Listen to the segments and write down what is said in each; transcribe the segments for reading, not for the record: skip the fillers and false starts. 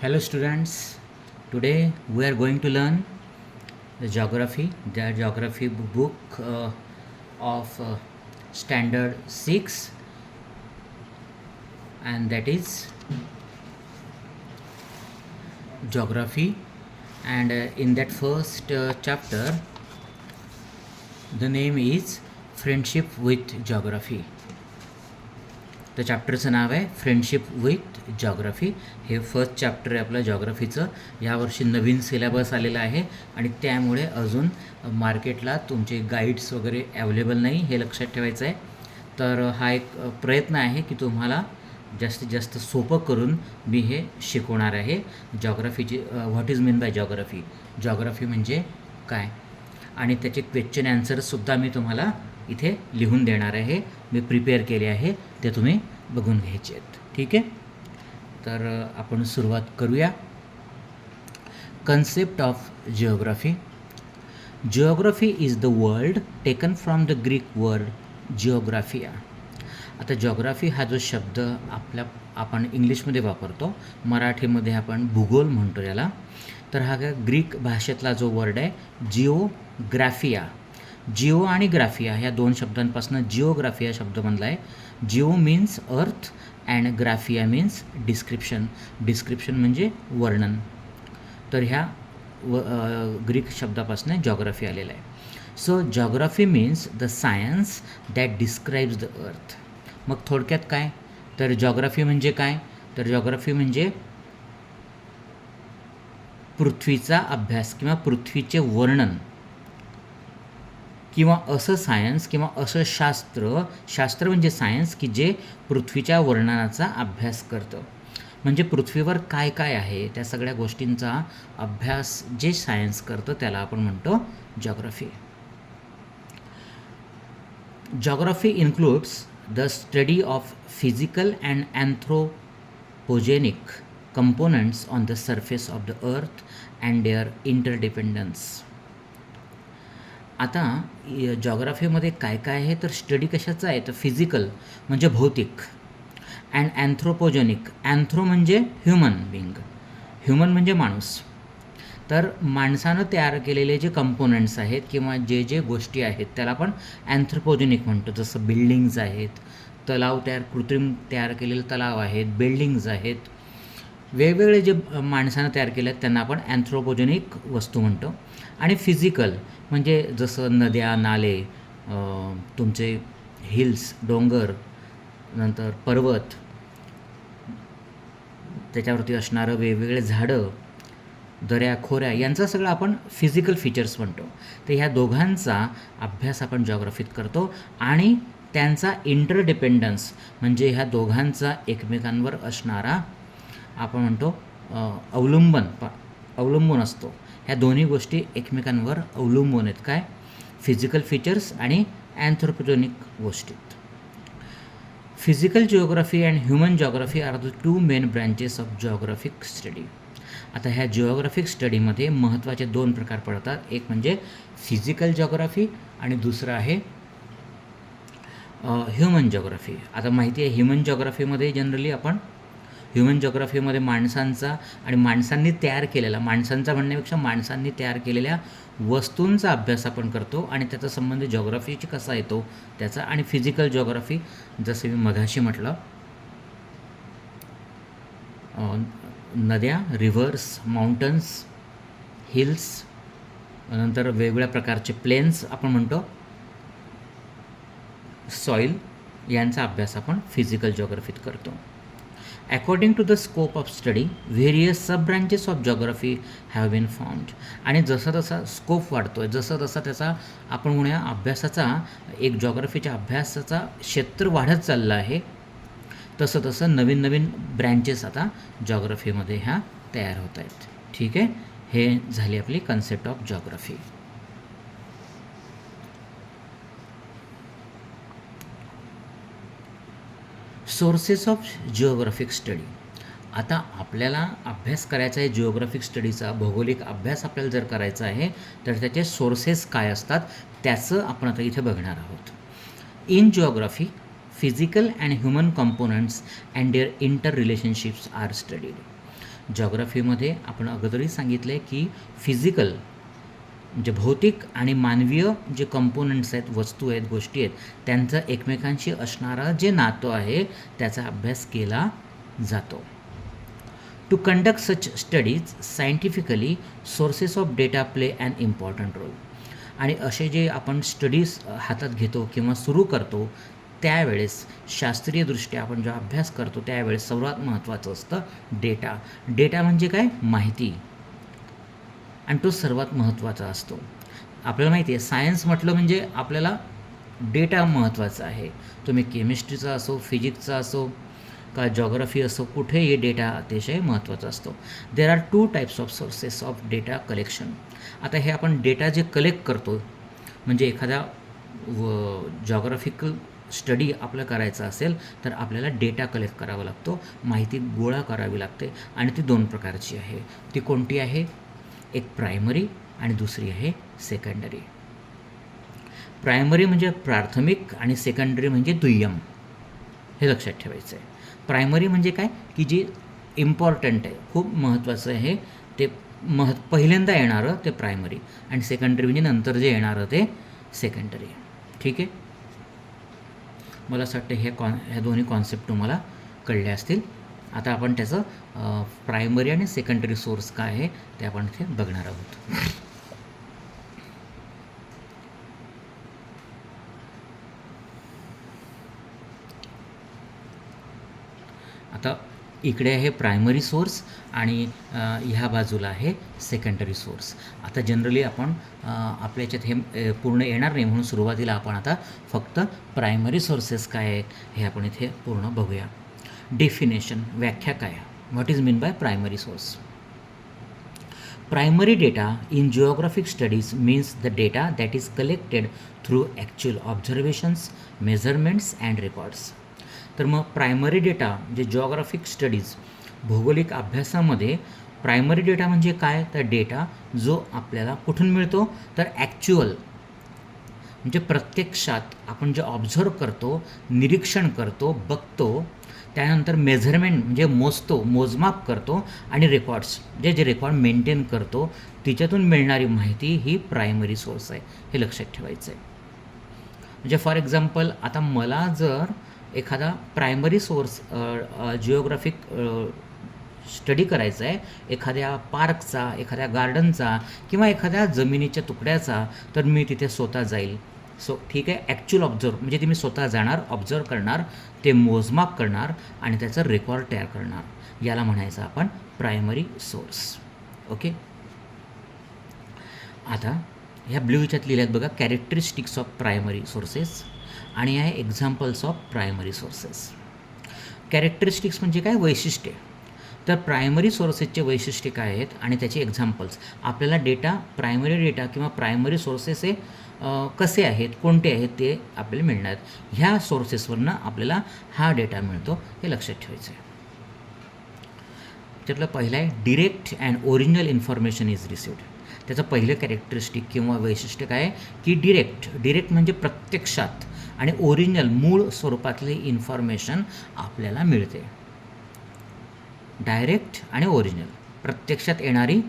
Hello students, today we are going to learn the geography book of standard 6, and that is geography. And in that first chapter, the name is Friendship with Geography. तर चॅप्टरचं नाव आहे friendship with geography. हे first chapter आहे आपलं जॉग्राफीचं. यावर्षी नवीन syllabus आलेला आहे आणि त्यामुळे अजून मार्केटला तुमचे गाईड्स वगैरे अवेलेबल नाही, हे लक्षात ठेवायचं आहे. तर हा एक प्रयत्न आहे की तुम्हाला जास्तीत जास्त सोपं करून मी हे शिकवणार आहे. जॉग्राफीची what is mean by geography, geography म्हणजे काय, आणि त्याचे क्वेश्चन ॲन्सर्ससुद्धा मी तुम्हाला इथे लिहून देणार आहे. मी प्रिपेअर केले आहे, ते तुम्ही बघून घ्यायचे आहेत. ठीक आहे, तर आपण सुरुवात करूया. Concept of geography. Geography is the word taken from the Greek word geographia. आता जॉग्राफी हा जो शब्द आपण इंग्लिशमध्ये वापरतो, मराठीमध्ये आपण भूगोल म्हणतो याला. तर हा ग्रीक भाषेतला जो वर्ड आहे जिओग्राफिया. जिओ आणि ग्राफिया ह्या दोन शब्दांपासून जिओग्राफिया शब्द बनला आहे. Geo means earth and graphia means description. Description म्हणजे वर्णन. तर ह्या ग्रीक शब्दापासून जॉग्राफी आलेला आहे. So geography means the science that describes the earth. मग थोडक्यात काय, तर जॉग्राफी म्हणजे काय, तर जॉग्राफी म्हणजे पृथ्वीचा अभ्यास किंवा पृथ्वीचे वर्णन, किंवा असं सायन्स किंवा असं शास्त्र म्हणजे सायन्स की जे पृथ्वीच्या वर्णनाचा अभ्यास करतं. म्हणजे पृथ्वीवर काय काय आहे त्या सगळ्या गोष्टींचा अभ्यास जे सायन्स करतं त्याला आपण म्हणतो geography. Geography includes the study of physical and anthropogenic components on the surface of the earth and their interdependence. आता जॉग्राफीमध्ये काय काय आहे, तर स्टडी कशाचं आहे, तर फिजिकल म्हणजे भौतिक, अँड अँथ्रोपोजेनिक. अँथ्रो म्हणजे ह्युमन बिंग, ह्युमन म्हणजे माणूस. तर माणसानं तयार केलेले जे कंपोनंट्स आहेत किंवा जे जे गोष्टी आहेत त्याला आपण अँथ्रोपोजेनिक म्हणतो. जसं बिल्डिंग्ज आहेत, कृत्रिम तयार केलेले तलाव आहेत, बिल्डिंग्ज आहेत, वेगवेगळे जे माणसानं तयार केले आहेत त्यांना आपण अँथ्रोपोजेनिक वस्तू म्हणतो. आणि फिजिकल म्हणजे जसं नद्या, नाले, तुमचे हिल्स, डोंगर, नंतर पर्वत, त्याच्यावरती असणारं वेगवेगळे झाडं, दऱ्या, खोऱ्या, यांचं सगळं आपण फिजिकल फीचर्स म्हणतो. तर ह्या दोघांचा अभ्यास आपण जॉग्राफीत करतो. आणि त्यांचा इंटरडिपेंडन्स म्हणजे ह्या दोघांचा एकमेकांवर असणारा आपण म्हणतो अवलंबून असतो. ह्या दोन्ही गोष्टी एकमेकांवर अवलंबून आहेत. काय, फिजिकल फीचर्स आणि अँथ्रोपोजेनिक गोष्टीत. Physical geography and human geography are the two main branches of geographic study. आता ह्या जिओग्राफिक स्टडीमध्ये महत्त्वाचे दोन प्रकार पडतात. एक म्हणजे फिजिकल जिओग्राफी आणि दुसरं आहे ह्युमन जिओग्राफी. आता माहिती आहे ह्युमन जिओग्राफीमध्ये जनरली आपण ह्युमन जिओग्राफीमध्ये माणसांचा आणि माणसांनी तयार केलेला, माणसांचा म्हणण्यापेक्षा माणसांनी तयार केलेल्या वस्तूंचा अभ्यास आपण करतो आणि त्याचा संबंध जिओग्राफीची कसा येतो त्याचा. आणि फिजिकल जिओग्राफी जसं मी मघाशी म्हटलं, नद्या, रिव्हर्स, माउंटन्स, हिल्स, नंतर वेगवेगळ्या प्रकारचे प्लेन्स आपण म्हणतो, सॉईल, यांचा अभ्यास आपण फिजिकल जिओग्राफीत करतो. According to the scope of study, various sub-branches of geography have been formed. आणि जसा जसा स्कोप वाढतो आहे, जसं जसा त्याचा आपण म्हणूया अभ्यासाचा, एक जॉग्राफीच्या अभ्यासाचा क्षेत्र वाढत चाललं आहे, तसं तसं नवीन नवीन ब्रँचेस आता जॉग्राफीमध्ये ह्या तयार होत आहेत. ठीक आहे, हे झाली आपली concept of geography. Sources of geographic study. आता आपल्याला अभ्यास करायचा आहे जिओग्राफिक स्टडीचा, भौगोलिक अभ्यास आपल्याला जर करायचा आहे तर त्याचे सोर्सेस काय असतात त्याचं आपण आता इथे बघणार आहोत. In geography physical and human components and their inter relationships are studied. जॉग्रफीमध्ये आपण अगोदरही सांगितलं आहे की फिजिकल म्हणजे भौतिक आणि मानवीय जे कंपोनंट्स आहेत, वस्तू आहेत, गोष्टी आहेत, त्यांचं एकमेकांशी असणारं जे नातं आहे त्याचा अभ्यास केला जातो. To conduct such studies scientifically sources of data play an important role. आणि असे जे आपण स्टडीज हातात घेतो किंवा सुरू करतो त्यावेळेस शास्त्रीयदृष्ट्या आपण जेव्हा अभ्यास करतो त्यावेळेस सर्वात महत्त्वाचं असतं डेटा. डेटा म्हणजे काय? माहिती. आणि तो सर्वात महत्त्वाचा असतो. आपल्याला माहिती आहे सायन्स म्हटलं म्हणजे आपल्याला डेटा महत्त्वाचा आहे. तुम्ही केमिस्ट्रीचा असो, फिजिक्सचा असो का जॉग्रफी असो, कुठेही डेटा अतिशय महत्त्वाचा असतो. There are 2 types of sources of data collection. आता हे आपण डेटा जे कलेक्ट करतो म्हणजे एखादा जॉग्राफिकल स्टडी आपलं करायचं असेल तर आपल्याला डेटा कलेक्ट करावा लागतो, माहिती गोळा करावी लागते आणि ती 2 प्रकारची आहे. ती कोणती आहे? एक प्रायमरी आणि दुसरी आहे सेकंडरी. प्रायमरी म्हणजे प्राथमिक आणि सेकंडरी म्हणजे दुय्यम. हे लक्षात ठेवायचं आहे. प्रायमरी म्हणजे काय की जे इम्पॉर्टंट आहे, खूप महत्त्वाचं आहे ते पहिल्यांदा येणारं ते प्रायमरी आणि सेकंडरी म्हणजे नंतर जे येणारं ते सेकंडरी. ठीक आहे, मला असं वाटतं ह्या दोन्ही कॉन्सेप्ट तुम्हाला कळले असतील. आता आपण त्याचं प्रायमरी आणि सेकंडरी सोर्स काय आहे ते आपण इथे बघणार आहोत. आता इकडे आहे प्रायमरी सोर्स आणि ह्या बाजूला आहे सेकंडरी सोर्स. आता जनरली आपण आपल्या याच्यात हे पूर्ण येणार नाही म्हणून सुरुवातीला आपण आता फक्त प्रायमरी सोर्सेस काय आहे हे आपण इथे पूर्ण बघूया. डेफिनेशन, व्याख्या काय? What is mean bye primary source? Primary data in geographic studies means the data that is collected through actual observations, measurements and records. तर मग प्रायमरी डेटा म्हणजे जिओग्राफिक स्टडीज भौगोलिक अभ्यासामध्ये प्रायमरी डेटा म्हणजे काय? तर डेटा जो आपल्याला कुठून मिळतो तर ॲक्च्युअल म्हणजे प्रत्यक्षात आपण जे ऑब्झर्व करतो, निरीक्षण करतो, बघतो, त्यानंतर मेझरमेंट म्हणजे मोजतो, मोजमाप करतो आणि रेकॉर्ड्स जे रेकॉर्ड मेंटेन करतो तिच्यातून मिळणारी माहिती ही प्रायमरी सोर्स आहे. हे लक्षात ठेवायचं आहे. म्हणजे फॉर एक्झाम्पल आता मला जर एखादा प्रायमरी सोर्स जिओग्राफिक स्टडी करायचा आहे एखाद्या पार्कचा, एखाद्या गार्डनचा किंवा एखाद्या जमिनीच्या तुकड्याचा, तर मी तिथे स्वतः जाईल. ठीक आहे, ॲक्च्युअल ऑब्झर्व म्हणजे ते मी स्वतः जाणार, ऑब्झर्व करणार, ते मोजमाप करणार आणि त्याचा रेकॉर्ड तयार करणार. याला म्हणायचं आपण प्रायमरी सोर्स. ओके, आता ह्या ब्ल्यू ह्याच्यात लिहिल्यात बघा कॅरेक्टरिस्टिक्स ऑफ प्रायमरी सोर्सेस आणि आहे examples of primary sources. Characteristics म्हणजे काय? वैशिष्ट्ये. तर प्रायमरी सोर्सेसचे वैशिष्ट्ये काय आहेत आणि त्याचे एक्झाम्पल्स. आपल्याला डेटा, प्रायमरी डेटा किंवा प्रायमरी सोर्सेस हे कसे आहेत, कोणते आहेत ते आपल्याला मिळणार आहेत. ह्या सोर्सेसवरनं आपल्याला हा डेटा मिळतो, हे लक्षात ठेवायचं आहे. त्यातलं पहिलं आहे direct and original information is received. त्याचं पहिलं कॅरेक्टरिस्टिक किंवा वैशिष्ट्य काय आहे की डिरेक्ट म्हणजे प्रत्यक्षात आणि ओरिजिनल मूळ स्वरूपातली इन्फॉर्मेशन आपल्याला मिळते. डायरेक्ट आणि ओरिजिनल प्रत्यक्षात येणारी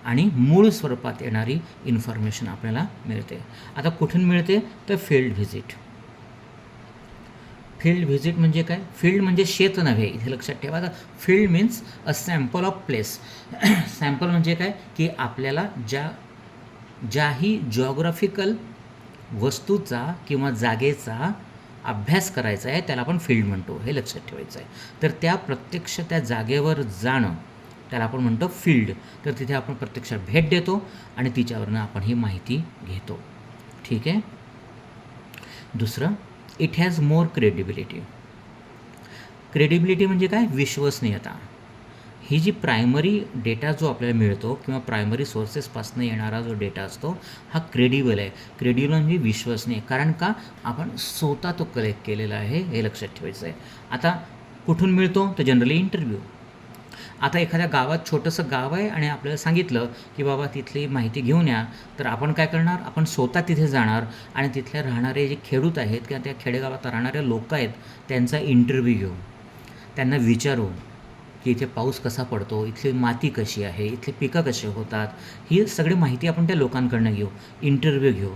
आणि मूळ स्वरूपात येणारी इन्फॉर्मेशन आपल्याला मिळते. आता कुठून मिळते तर फील्ड व्हिजिट. फील्ड व्हिजिट म्हणजे काय? फील्ड म्हणजे शेत नव्हे, इथे लक्षात ठेवा. आता field means a sample of place. Sample म्हणजे काय की आपल्याला ज्याही जिओग्राफिकल वस्तूचा किंवा जागेचा अभ्यास करायचा आहे त्याला आपण फील्ड म्हणतो, हे लक्षात ठेवायचं आहे. तर प्रत्यक्ष त्या जागेवर जाणं त्याला आपण म्हणतो फील्ड. तर तिथे आपण प्रत्यक्षात भेट देतो आणि तिच्यावरनं आपण ही माहिती घेतो. ठीक आहे. दुसरं, it has more credibility. Credibility म्हणजे काय? विश्वसनीयता. ही जी प्रायमरी डेटा जो आपल्याला मिळतो किंवा प्रायमरी सोर्सेसपासून येणारा जो डेटा असतो हा क्रेडिबल आहे. क्रेडिबल म्हणजे विश्वसनीय. कारण का? आपण स्वतः तो कलेक्ट केलेला आहे, हे लक्षात ठेवायचं आहे. आता कुठून मिळतो? तर जनरली इंटरव्ह्यू. आता एखाद्या गावात छोटंसं गाव आहे आणि आपल्याला सांगितलं की बाबा तिथली माहिती घेऊन या, तर आपण काय करणार? आपण स्वतः तिथे जाणार आणि तिथले राहणारे जे खेडूत आहेत किंवा त्या खेडेगावात राहणारे लोक आहेत त्यांचा इंटरव्ह्यू घेऊ, त्यांना विचारू की इथे पाऊस कसा पडतो, इथली माती कशी आहे, इथली पिकं कशी होतात, ही सगळी माहिती आपण त्या लोकांकडनं घेऊ, इंटरव्ह्यू घेऊ.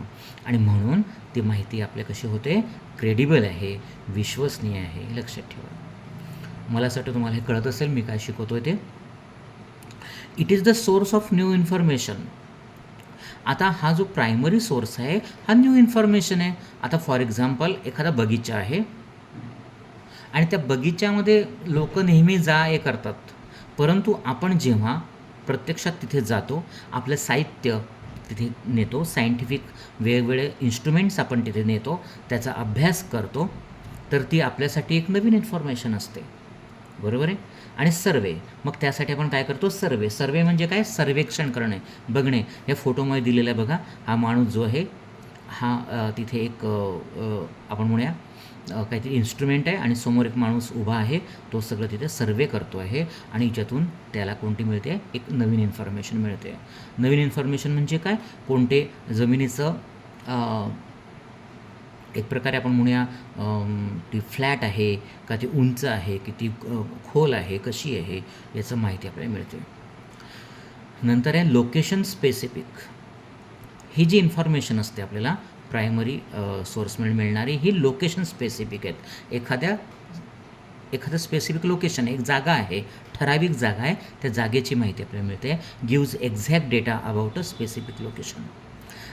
आणि म्हणून ती माहिती आपल्या कशी होते, क्रेडिबल आहे, विश्वसनीय आहे. हे लक्षात ठेवा. मला असं वाटतं तुम्हाला हे कळत असेल मी काय शिकवतो आहे ते. It is the source of new information. आता हा जो प्रायमरी सोर्स आहे हा न्यू इन्फॉर्मेशन आहे. आता फॉर एक्झाम्पल एखादा बगीचा आहे आणि त्या बगीच्यामध्ये लोक नेहमी जा ये करतात, परंतु आपण जेव्हा प्रत्यक्षात तिथे जातो, आपलं साहित्य तिथे नेतो, सायंटिफिक वेगवेगळे इन्स्ट्रुमेंट्स आपण तिथे नेतो, त्याचा अभ्यास करतो, तर ती आपल्यासाठी एक नवीन इन्फॉर्मेशन असते. बरोबर आहे. आणि सर्वे, मग त्यासाठी आपण काय करतो, सर्वे म्हणजे काय, सर्वेक्षण करणे, बघणे. या फोटोमध्ये दिलेला आहे बघा, हा माणूस जो आहे हा तिथे एक आपण म्हणूया काहीतरी इन्स्ट्रुमेंट आहे आणि समोर एक माणूस उभा आहे, तो सगळं तिथे सर्वे करतो आहे आणि याच्यातून त्याला कोणती मिळते, एक नवीन इन्फॉर्मेशन मिळते. नवीन इन्फॉर्मेशन म्हणजे काय, कोणते जमिनीचं एक प्रकारे आपण म्हणूया ती फ्लॅट आहे का, ती उंच आहे, किती खोल आहे, कशी आहे, याचं माहिती आपल्याला मिळते. नंतर आहे लोकेशन स्पेसिफिक. ही जी इन्फॉर्मेशन असते आपल्याला प्रायमरी सोर्समध्ये मिळणारी, ही लोकेशन स्पेसिफिक आहेत. एखादं स्पेसिफिक लोकेशन, एक जागा आहे, ठराविक जागा आहे, त्या जागेची माहिती आपल्याला मिळते. Gives exact data about a specific location.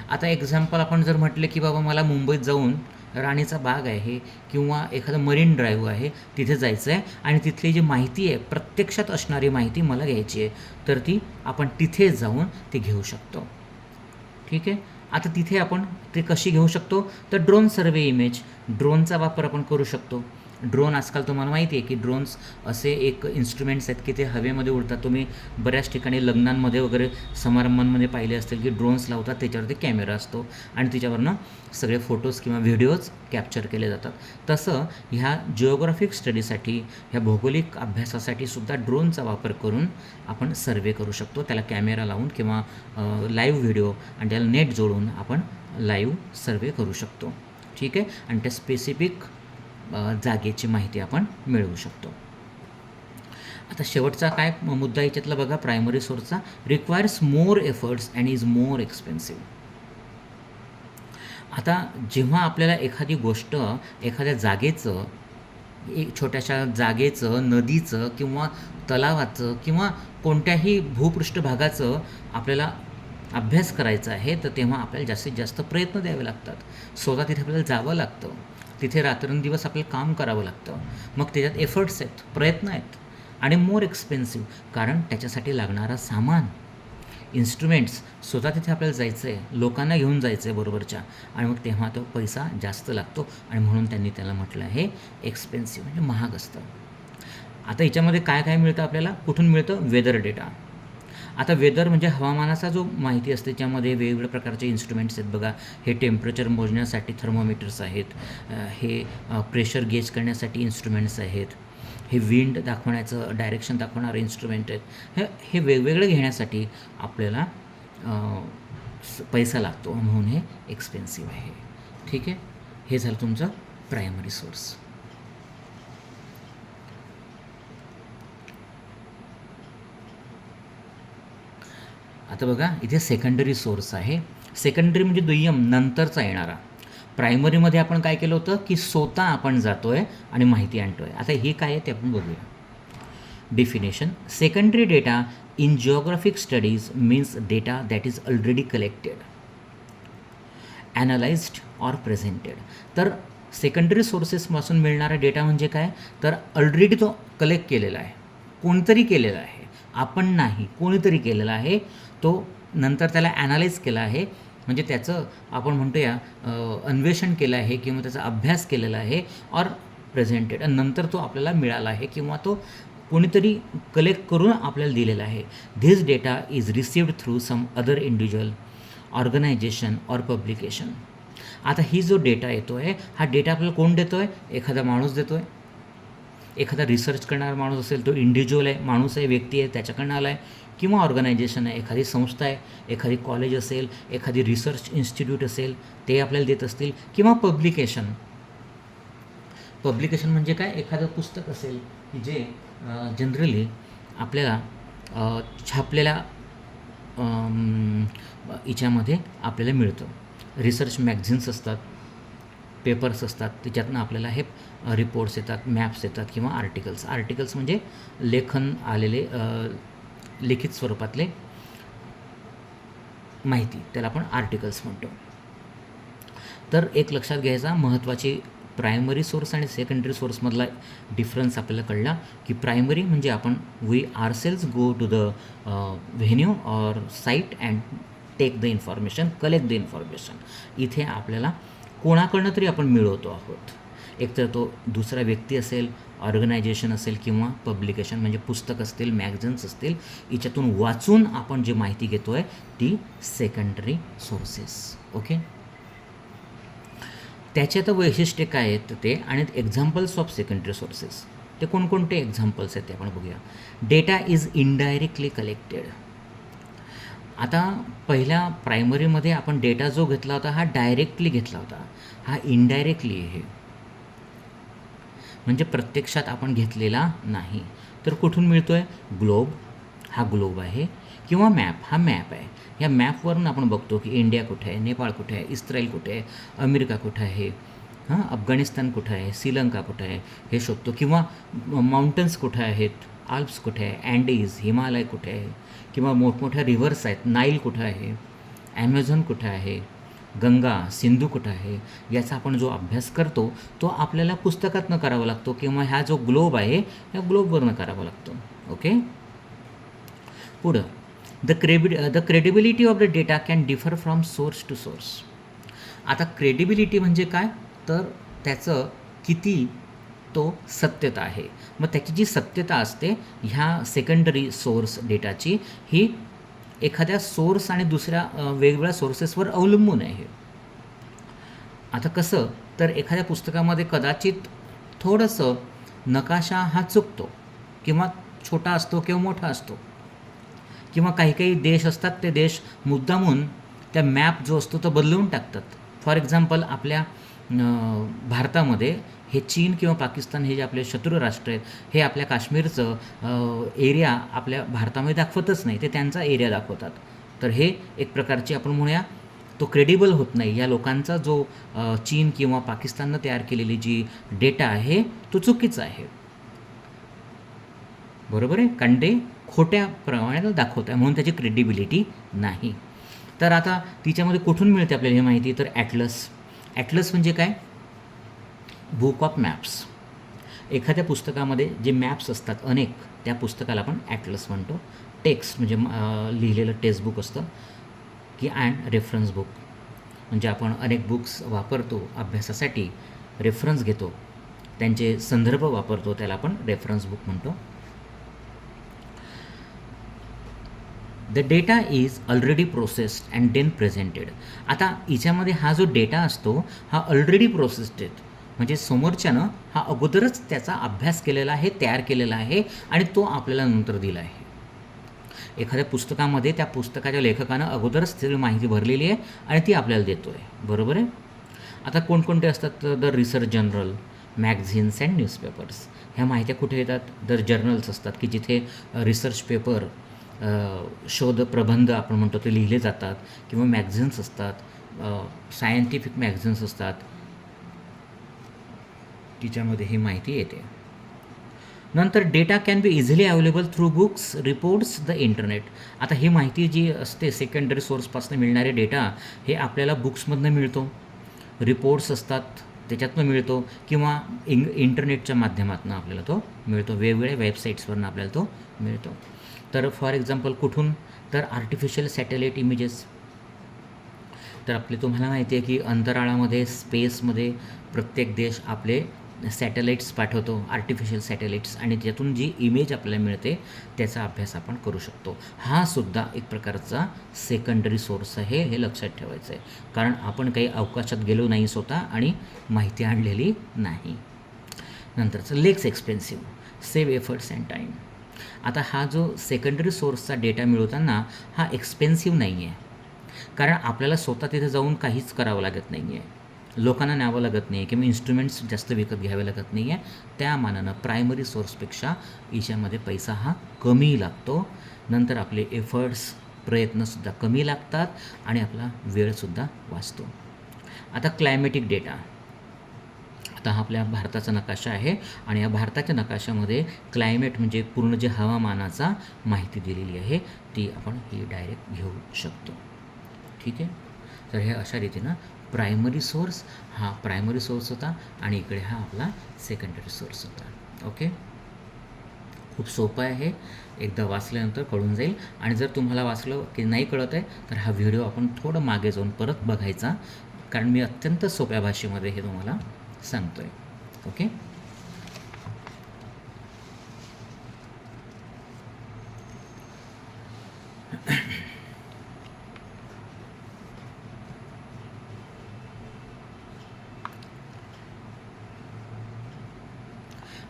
आता एक्झाम्पल आपण जर म्हटले की बाबा मला मुंबईत जाऊन राणीचा बाग आहे किंवा एखादं मरीन ड्राईव्ह आहे, तिथे जायचं आहे आणि तिथली जी माहिती आहे, प्रत्यक्षात असणारी माहिती मला घ्यायची आहे, तर ती आपण तिथे जाऊन ती घेऊ शकतो. ठीक आहे. आता तिथे आपण ते कशी घेऊ शकतो, तर ड्रोन सर्वे इमेज, ड्रोनचा वापर आपण करू शकतो. ड्रोन आजकाल तुम्हाला माहिती आहे की ड्रोन्स असे एक इन्स्ट्रुमेंट्स आहेत की ते हवेमध्ये उडतात. तुम्ही बऱ्याच ठिकाणी लग्नांमध्ये वगैरे समारंभांमध्ये पाहिले असतील की ड्रोन्स लावतात, त्याच्यावरती कॅमेरा असतो आणि त्याच्यावरनं सगळे फोटोज किंवा व्हिडिओज कॅप्चर केले जातात. तसं ह्या जिओग्राफिक स्टडीसाठी, ह्या भौगोलिक अभ्यासासाठी सुद्धा ड्रोनचा वापर करून आपण सर्वे करू शकतो. त्याला कॅमेरा लावून किंवा लाईव्ह व्हिडिओ आणि त्याला नेट जोडून आपण लाईव्ह सर्वे करू शकतो. ठीक आहे. आणि त्या स्पेसिफिक जागेची माहिती आपण मिळवू शकतो. आता शेवटचा काय मुद्दा याच्यातला बघा, प्रायमरी सोर्सचा, requires more efforts and is more expensive. आता जेव्हा आपल्याला एखादी गोष्ट, एखाद्या जागेचं, एक छोट्याशा जागेचं, नदीचं किंवा तलावाचं किंवा कोणत्याही भूपृष्ठभागाचं आपल्याला अभ्यास करायचा आहे, तर तेव्हा आपल्याला जास्तीत जास्त प्रयत्न द्यावे लागतात. स्वतः तिथे आपल्याला जावं लागतं, तिथे रात्रंदिवस आपल्याला काम करावं लागतं. मग त्याच्यात एफर्ट्स आहेत, प्रयत्न आहेत आणि मोर एक्सपेन्सिव्ह, कारण त्याच्यासाठी लागणारा सामान, इन्स्ट्रुमेंट्स, स्वतः तिथे आपल्याला जायचं आहे, लोकांना घेऊन जायचं आहे बरोबरच्या, आणि मग तेव्हा तो पैसा जास्त लागतो आणि म्हणून त्यांनी त्याला म्हटलं आहे एक्सपेन्सिव्ह, म्हणजे महाग असतं. आता याच्यामध्ये काय काय मिळतं आपल्याला, कुठून मिळतं, वेदर डेटा. आता वेदर म्हणजे हवामानाचा जो माहिती असते, त्याच्यामध्ये वेगवेगळ्या प्रकारचे इन्स्ट्रुमेंट्स आहेत बघा. हे टेम्परेचर मोजण्यासाठी थर्मोमीटर्स आहेत, हे प्रेशर गेज करण्यासाठी इन्स्ट्रुमेंट्स आहेत, हे विंड दाखवण्याचं, डायरेक्शन दाखवणारे इन्स्ट्रुमेंट आहेत. हे वेगवेगळे घेण्यासाठी आपल्याला पैसा लागतो, म्हणून हे एक्सपेन्सिव्ह आहे. ठीक आहे. हे झालं तुमचं प्रायमरी सोर्स. आता बघा इथे सेकंडरी सोर्स आहे. सेकंडरी म्हणजे दुय्यम, नंतरचा येणारा. प्रायमरीमध्ये आपण काय केलं होतं की स्वतः आपण जातो आहे आणि माहिती आणतो आहे. आता हे काय आहे ते आपण बघूया. Definition, secondary data in geographic studies means data that is already collected, analysed or presented. तर सेकंडरी सोर्सेसपासून मिळणारा डेटा म्हणजे काय, तर ऑलरेडी तो कलेक्ट केलेला आहे, कोणतरी केलेला आहे, आपण नाही, कोणीतरी केलेला आहे. तो नंतर त्याला ॲनालाइज केला आहे, म्हणजे त्याचं आपण म्हणतो या अन्वेषण केलं आहे किंवा त्याचा अभ्यास केलेला आहे, ऑर प्रेझेंटेड, आणि नंतर तो आपल्याला मिळाला आहे किंवा तो कोणीतरी कलेक्ट करून आपल्याला दिलेला आहे. This data is received through some other individual, organisation or publication. आता ही जो डेटा येतो आहे, हा डेटा आपल्याला कोण देतो आहे, एखादा माणूस देतो आहे. एखादा रिसर्च करणारा माणूस असेल, तो इंडिव्हिज्युअल आहे, माणूस आहे, व्यक्ती आहे, त्याच्याकडनं आला आहे, किंवा ऑर्गनायझेशन आहे, एखादी संस्था आहे, एखादी कॉलेज असेल, एखादी रिसर्च इन्स्टिट्यूट असेल, ते आपल्याला देत असतील, किंवा पब्लिकेशन. पब्लिकेशन म्हणजे काय, एखादं पुस्तक असेल की जे जनरली आपल्याला छापलेल्या याच्यामध्ये आपल्याला मिळतं. रिसर्च मॅगझिन्स असतात, पेपर्स असतात, त्याच्यातनं आपल्याला हे रिपोर्ट्स येतात, मॅप्स येतात किंवा आर्टिकल्स म्हणजे लेखन आलेले लिखित स्वरूपातले माहिती, त्याला आपण आर्टिकल्स म्हणतो. तर एक लक्षात घ्यायचा महत्त्वाची प्रायमरी सोर्स आणि सेकंडरी सोर्समधला डिफरन्स आपल्याला कळला की प्रायमरी म्हणजे आपण we ourselves go to the venue or site and take the information, collect the information. इथे आपल्याला कोणाकडनं तरी आपण मिळवतो आहोत. एकतर तो दुसरा व्यक्ती असेल, ऑर्गनायझेशन असेल किंवा पब्लिकेशन म्हणजे पुस्तक असतील, मॅगझिन्स असतील, याच्यातून वाचून आपण जी माहिती घेतो आहे ती सेकंडरी सोर्सेस. ओके, त्याच्यात वैशिष्ट्य काय आहेत ते आणि एक्झाम्पल्स ऑफ सेकंडरी सोर्सेस ते कोणकोणते एक्झाम्पल्स आहेत ते आपण बघूया. Data is indirectly collected. आता पहिल्या प्रायमरीमध्ये आपण डेटा जो घेतला होता हा डायरेक्टली घेतला होता, हा इनडायरेक्टली आहे, म्हणजे प्रत्यक्षात आपण घेतलेला नाही. तर कुठून मिळतो आहे? ग्लोब, हा ग्लोब आहे, किंवा मॅप, हा मॅप आहे. या मॅपवरून आपण बघतो की इंडिया कुठे आहे, नेपाळ कुठे आहे, इस्रायल कुठे आहे, अमेरिका कुठे आहे, अफगाणिस्तान कुठं आहे, श्रीलंका कुठं आहे हे शोधतो. किंवा माउंटन्स कुठे आहेत, आल्प्स कुठे आहे, अँडीज, हिमालय कुठे आहे, किंवा मोठमोठ्या रिव्हर्स आहेत, नाईल कुठं आहे, ॲमेझॉन कुठं आहे, गंगा, सिंधू कुठं आहे, याचा आपण जो अभ्यास करतो तो आपल्याला पुस्तकातनं करावा लागतो किंवा हा जो ग्लोब आहे या ग्लोबवरनं करावा लागतो. ओके, पुढं the credibility of the data can differ from source to source. आता क्रेडिबिलिटी म्हणजे काय, तर त्याचं किती तो सत्यता आहे. मग त्याची जी सत्यता असते ह्या सेकंडरी सोर्स डेटाची ही एखाद्या सोर्स आणि दुसऱ्या वेगवेगळ्या सोर्सेसवर अवलंबून आहे. आता कसं, तर एखाद्या पुस्तकामध्ये कदाचित थोडंसं नकाशा हा चुकतो किंवा छोटा असतो किंवा मोठा असतो, किंवा काही काही देश असतात ते देश मुद्दामून त्या मॅप जो असतो तो बदलवून टाकतात. फॉर एक्झाम्पल आपल्या भारतामध्ये हे चीन किंवा पाकिस्तान हे जे आपले शत्रू राष्ट्र आहेत हे आपल्या काश्मीरचं एरिया आपल्या भारतामध्ये दाखवतच नाही, ते त्यांचा एरिया दाखवतात. तर हे एक प्रकारची आपण म्हणूया तो क्रेडिबल होत नाही. या लोकांचा जो चीन किंवा पाकिस्ताननं तयार केलेली जी डेटा आहे तो चुकीचा आहे, बरोबर आहे, कारण ते खोट्या प्रमाणात दाखवत आहे म्हणून त्याची क्रेडिबिलिटी नाही. तर आता तिच्यामध्ये कुठून मिळते आपल्याला ही माहिती, तर ॲटलस म्हणजे काय, बुक ऑफ मॅप्स. एखाद्या पुस्तकामध्ये जे मॅप्स असतात अनेक, त्या पुस्तकाला आपण ॲटलस म्हणतो. टेक्स्ट म्हणजे लिहिलेलं टेक्स्ट बुक असतं की अँड रेफरन्स बुक म्हणजे आपण अनेक बुक्स वापरतो अभ्यासासाठी, रेफरन्स घेतो, त्यांचे संदर्भ वापरतो, त्याला आपण रेफरन्स बुक म्हणतो. The data is already processed and then presented. आता हिच्यामध्ये हा जो डेटा असतो हा ऑलरेडी प्रोसेस्ड आहे, म्हणजे समोरच्यानं हा अगोदरच त्याचा अभ्यास केलेला आहे, तयार केलेला आहे आणि तो आपल्याला नंतर दिला आहे. एखाद्या पुस्तकामध्ये त्या पुस्तकाच्या लेखकानं अगोदरच सगळी माहिती भरलेली आहे आणि ती आपल्याला देतो आहे, बरोबर आहे. आता कोणकोणते असतात, the research journal, magazines and newspapers. ह्या माहित्या कुठे येतात, तर जर्नल्स असतात की जिथे रिसर्च पेपर, शोध प्रबंध आपण म्हणतो ते लिहिले जातात, किंवा मॅगझिन्स असतात, सायंटिफिक मॅगझिन्स असतात, तिच्यामध्ये ही माहिती येते. नंतर data can be easily available through books, reports, the internet. आता ही माहिती जी असते सेकंडरी सोर्सपासून मिळणारे डेटा हे आपल्याला बुक्समधनं मिळतो, रिपोर्ट्स असतात त्याच्यातनं मिळतो, किंवा इंटरनेटच्या माध्यमातून आपल्याला तो मिळतो, वेगवेगळ्या वेबसाईट्सवरून आपल्याला तो मिळतो. तर फॉर एक्झाम्पल कुठून, तर आर्टिफिशियल सॅटेलाईट इमेजेस. तर आपले तुम्हाला माहिती आहे की अंतराळामध्ये, स्पेसमध्ये प्रत्येक देश आपले सॅटेलाईट्स पाठवतो, आर्टिफिशियल सॅटेलाईट्स, आणि त्यातून जी इमेज आपल्याला मिळते त्याचा अभ्यास आपण करू शकतो. हा सुद्धा एक प्रकारचा सेकंडरी सोर्स आहे, हे लक्षात ठेवायचं आहे, कारण आपण काही अवकाशात गेलो नाही स्वतः आणि माहिती आणलेली नाही. नंतरचं लेक्स expensive, save efforts and time. आता हा जो सेकंडरी सोर्सचा डेटा मिळवताना हा एक्सपेन्सिव्ह नाही आहे, कारण आपल्याला स्वतः तिथे जाऊन काहीच करावं लागत नाही आहे. लोकांना न्यावं लागत नाही किंवा इन्स्ट्रुमेंट्स जास्त विकत घ्यावे लागत नाही आहे, त्या मानानं प्रायमरी सोर्सपेक्षा याच्यामध्ये पैसा हा कमी लागतो. नंतर आपले एफर्ट्स प्रयत्नसुद्धा कमी लागतात आणि आपला वेळसुद्धा वाचतो. आता क्लायमॅटिक डेटा. आता हा आपल्या भारताचा नकाशा आहे आणि या भारताच्या नकाशामध्ये क्लायमेट म्हणजे पूर्ण जे हवामानाचा माहिती दिलेली आहे ती आपण ही डायरेक्ट घेऊ शकतो. ठीक आहे. तर हे अशा रीतीनं प्रायमरी सोर्स हा प्रायमरी सोर्स होता आणि इकडे हा आपला सेकंडरी सोर्स होता. ओके. खूप सोपं आहे, एकदा वाचल्यानंतर कळून जाईल. आणि जर तुम्हाला वाचलं की नाही कळत आहे तर हा व्हिडिओ आपण थोडं मागे जाऊन परत बघायचा, कारण मी अत्यंत सोप्या भाषेमध्ये हे तुम्हाला सांगतो आहे. ओके.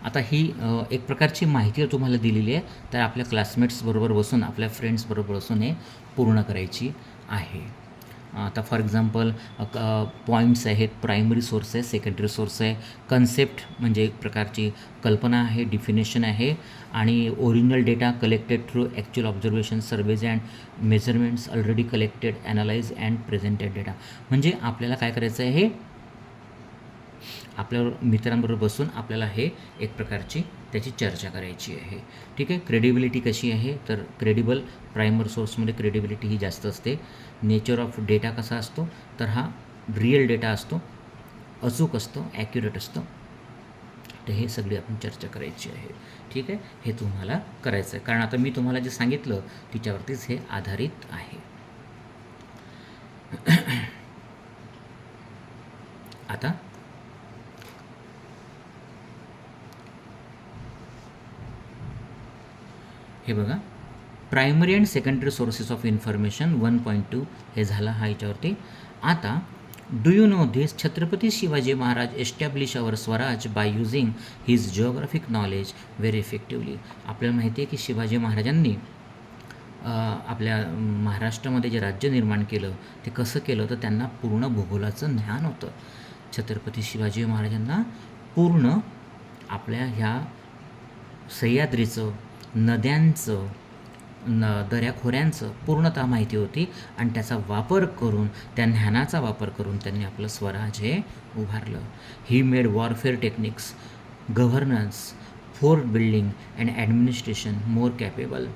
आता ही एक प्रकारची माहिती तुम्हाला दिलेली आहे, तर आपल्या क्लासमेट्सबरोबर बसून आपल्या फ्रेंड्सबरोबर बसून हे पूर्ण करायची आहे. आता फॉर एक्झाम्पल पॉईंट्स आहेत, प्रायमरी सोर्स आहे, सेकंडरी सोर्स आहे, कन्सेप्ट म्हणजे एक प्रकारची कल्पना आहे, डिफिनेशन आहे, आणि original data collected through actual observation, surveys and measurements already collected, analyse and presented data. म्हणजे आपल्याला काय करायचं आहे, हे आपल्या मित्रांबरोबर बसून आपल्याला हे एक प्रकारची त्याची चर्चा करायची आहे. ठीक आहे. क्रेडिबिलिटी कशी आहे, तर क्रेडिबल प्रायमरी सोर्समध्ये क्रेडिबिलिटी ही जास्त असते. नेचर ऑफ डेटा कसा असतो, तर हा रिअल डेटा असतो, अचूक असतो, ॲक्युरेट असतो. तर हे सगळी आपण चर्चा करायची आहे. ठीक आहे. हे तुम्हाला करायचं आहे, कारण आता मी तुम्हाला जे सांगितलं तिच्यावरतीच हे आधारित आहे. आता हे बघा, primary and secondary sources of information 1.2 हे झालं हा याच्यावरती. आता do you know this, Chhatrapati Shivaji Maharaj establish our Swaraj by using his geographic knowledge very effectively. आपल्याला माहिती आहे की शिवाजी महाराजांनी आपल्या महाराष्ट्रामध्ये जे राज्य निर्माण केलं ते कसं केलं, तर त्यांना पूर्ण भूगोलाचं ज्ञान होतं. छत्रपती शिवाजी महाराजांना पूर्ण आपल्या ह्या सह्याद्रीचं, नद्यांचं, दऱ्याखोऱ्यांचं पूर्णतः माहिती होती आणि त्याचा वापर करून, त्या ज्ञानाचा वापर करून त्यांनी आपलं स्वराज हे उभारलं. He made warfare techniques, governance, fort building and administration more capable.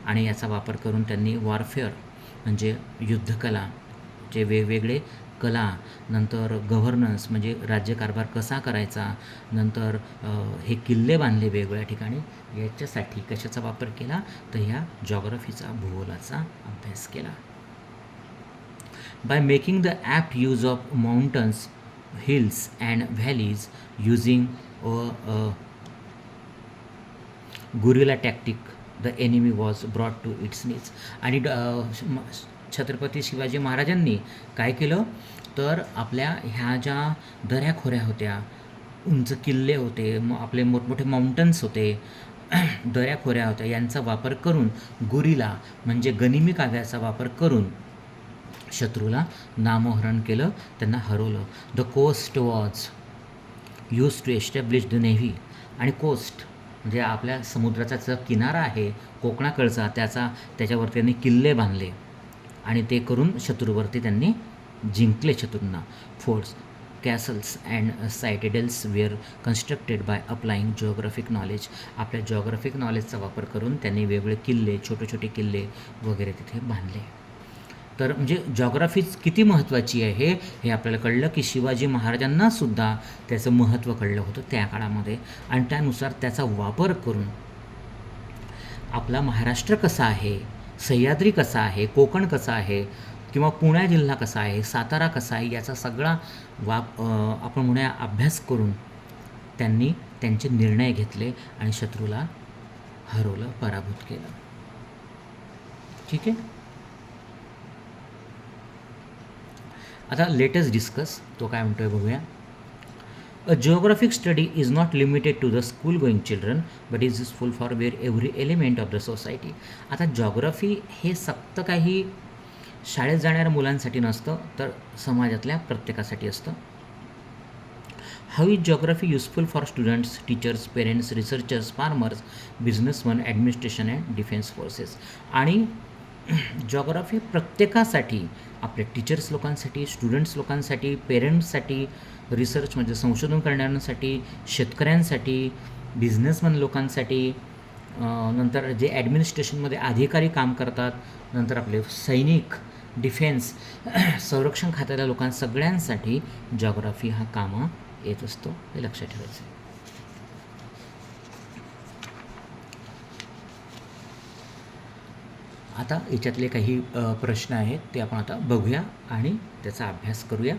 आणि याचा वापर करून त्यांनी वॉरफेअर म्हणजे युद्धकला, जे वेगवेगळे कला, नंतर गव्हर्नन्स म्हणजे राज्यकारभार कसा करायचा, नंतर हे किल्ले बांधले वेगवेगळ्या ठिकाणी, याच्यासाठी कशाचा वापर केला, तर ह्या जॉग्रफीचा, भूगोलाचा अभ्यास केला. By making the apt use of mountains, hills and valleys using guerrilla tactic, the enemy was brought to its knees. आणि छत्रपती शिवाजी महाराजांनी काय केलं, तर आपल्या ह्या ज्या दऱ्याखोऱ्या होत्या, उंच किल्ले होते, आपले मोठमोठे माउंटन्स होते, दऱ्याखोऱ्या होत्या, यांचा वापर करून गुरिला म्हणजे गनिमी काव्याचा वापर करून शत्रूला नामोहरण केलं, त्यांना हरवलं. The coast was use to establish the navy. आणि कोस्ट म्हणजे आपल्या समुद्राचा जो किनारा आहे कोकणाकडचा, त्याच्यावरती त्यांनी किल्ले बांधले आणि ते करून शत्रूवरती त्यांनी जिंकले शत्रूंना. Forts, castles and citadels were constructed by applying geographic knowledge. आपल्या जिओग्राफिक नॉलेजचा वापर करून त्यांनी वेगवेगळे किल्ले, छोटे छोटे किल्ले वगैरे तिथे बांधले. तर म्हणजे जॉग्राफीच किती महत्त्वाची आहे हे आपल्याला कळलं की शिवाजी महाराजांनासुद्धा त्याचं महत्त्व कळलं होतं त्या काळामध्ये, आणि त्यानुसार त्याचा वापर करून आपला महाराष्ट्र कसा आहे, सह्याद्री कसा आहे, कोकण कसं आहे, किंवा पुणे जिल्हा कसा आहे, सातारा कसा आहे, याचा सगळा आपण म्हणूया अभ्यास करून त्यांनी त्यांचे निर्णय घेतले आणि शत्रूला हरवलं, पराभूत केलं. ठीक आहे. आता लेटेस्ट डिस्कस तो काय म्हणतोय बघूया. A geographic study is not limited to the school going children but is useful for where every element of the society. आता जॉग्राफी हे फक्त काही शाळेत जाणाऱ्या मुलांसाठी नसतं, तर समाजातल्या प्रत्येकासाठी असतं. How is geography useful for students, teachers, parents, researchers, farmers, businessman, administration and defence forces. आणि जॉग्राफी प्रत्येकासाठी, आपल्या टीचर्स लोकांसाठी, स्टुडंट्स लोकांसाठी, पेरेंट्ससाठी, रिसर्च म्हणजे संशोधन करणाऱ्यांसाठी, शेतकऱ्यांसाठी, बिझनेसमन लोकांसाठी, नंतर जे ॲडमिनिस्ट्रेशनमध्ये अधिकारी काम करतात, नंतर आपले सैनिक, डिफेन्स, संरक्षण खात्याच्या लोकां सगळ्यांसाठी जॉग्राफी हा कामं येत असतो, हे लक्षात ठेवायचं आहे. आता याच्यातले काही प्रश्न आहेत ते आपण आता बघूया आणि त्याचा अभ्यास करूया.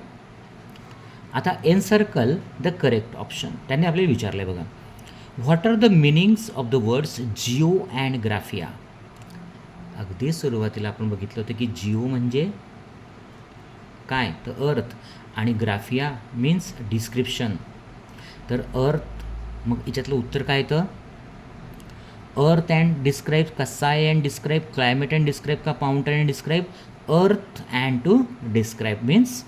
आता एनसर्कल द करेक्ट ऑप्शन त्यांनी आपल्याला विचारलं आहे बघा. What are the meanings of the words geo and graphia. अगदी सुरुवातीला आपण बघितलं होतं की जिओ म्हणजे काय, तर अर्थ, आणि ग्राफिया मीन्स डिस्क्रिप्शन. तर अर्थ, मग याच्यातलं उत्तर काय येतं, अर्थ अँड डिस्क्राईब का sky and describe, climate and describe का mountain and describe, earth and to describe means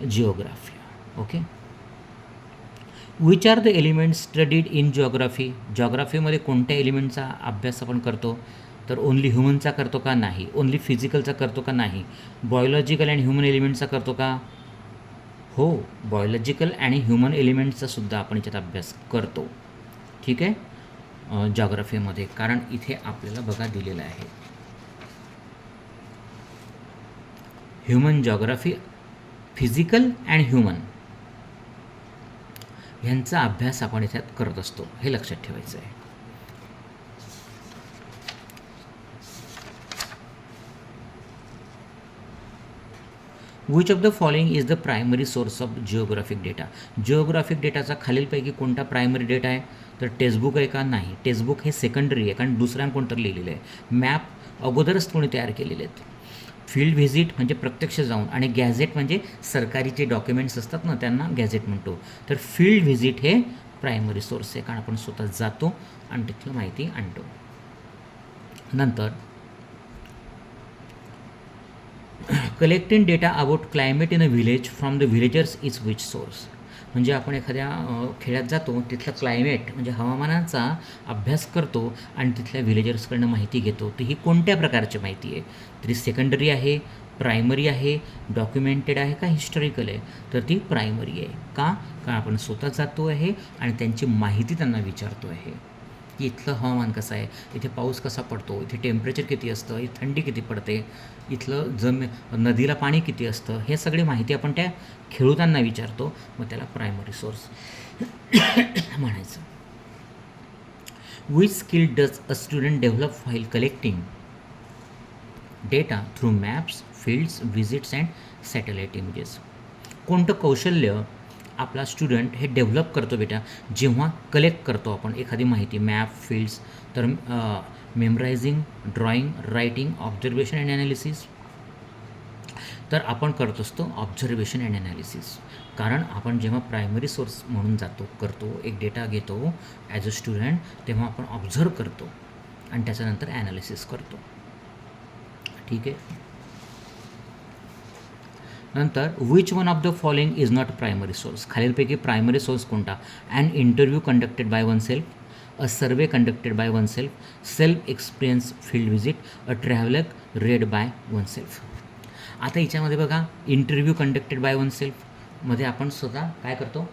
geographia. Okay. Which are the elements studied in geography. जिओग्राफीमध्ये कोणत्या एलिमेंटचा अभ्यास आपण करतो, तर ओन्ली ह्युमनचा करतो का, नाही. ओन्ली फिजिकलचा करतो का, नाही. बायोलॉजिकल अँड ह्युमन एलिमेंटचा करतो का, हो. बायोलॉजिकल आणि ह्युमन एलिमेंटचा सुद्धा आपण याच्यात अभ्यास करतो. ठीक आहे, जिओग्राफीमध्ये, कारण इथे आपल्याला बघा दिलेलं आहे human geography, physical and human ह्यांचा अभ्यास आपण याच्यात करत असतो, हे लक्षात ठेवायचं आहे. Which of the following is the primary source of geographic data. Geographic डेटाचा खालीलपैकी कोणता प्रायमरी डेटा आहे, तर टेक्स्टबुक आहे का, नाही. टेक्स्टबुक हे सेकंडरी आहे, कारण दुसऱ्या कोणतरी लिहिलेलं आहे. मॅप अगोदरच कोणी तयार केलेले आहेत. फील्ड व्हिजिट म्हणजे प्रत्यक्ष जाऊन, आणि गॅझेट म्हणजे सरकारी जे डॉक्युमेंट्स असतात ना त्यांना गॅझेट म्हणतो. तर फील्ड व्हिजिट हे प्रायमरी सोर्स आहे, कारण आपण स्वतः जातो आणि तिथलं माहिती आणतो. नंतर collecting data about climate in a village from the villagers is which source. म्हणजे आपण एखाद्या खेड्यात जातो, तिथलं क्लायमेट म्हणजे हवामानाचा अभ्यास करतो आणि तिथल्या व्हिलेजर्सकडनं माहिती घेतो, तर ही कोणत्या प्रकारची माहिती आहे, तरी सेकंडरी आहे, प्रायमरी आहे, डॉक्युमेंटेड आहे का हिस्टॉरिकल आहे, तर ती प्रायमरी आहे. का, कारण आपण स्वतः जातो आहे आणि त्यांची माहिती त्यांना विचारतो आहे की इथलं हवामान कसं आहे, इथे पाऊस कसा पडतो, इथे टेम्परेचर किती असतं, इथे थंडी किती पडते, इथलं नदीला पाणी किती असतं, हे सगळी माहिती आपण त्या खेळूताना विचारतो, मग त्याला प्रायमरी सोर्स म्हणायचं. Which skill does a student develop while collecting data through maps, fields, visits and satellite images. कोणतं कौशल्य आपला स्टुडंट हे डेव्हलप करतो बेटा, जेव्हा कलेक्ट करतो आपण एखादी माहिती, मॅप, फील्ड्स, तर memorising, drawing, writing, observation and analysis. तर आपण करत असतो ऑब्झर्वेशन अँड ॲनालिसिस, कारण आपण जेव्हा प्रायमरी सोर्स म्हणून करतो, एक डेटा घेतो ॲज अ स्टुडंट, तेव्हा आपण ऑब्झर्व करतो आणि त्याच्यानंतर ॲनालिसिस करतो. ठीक आहे. नंतर which one of the following is not primary source. खालीलपैकी प्रायमरी सोर्स कोणता, an interview conducted by one self, a survey conducted by one self, self experience field visit, a traveller read by one self. आता याच्यामध्ये बघा, interview conducted by one सेल्फमध्ये आपण स्वतः काय करतो,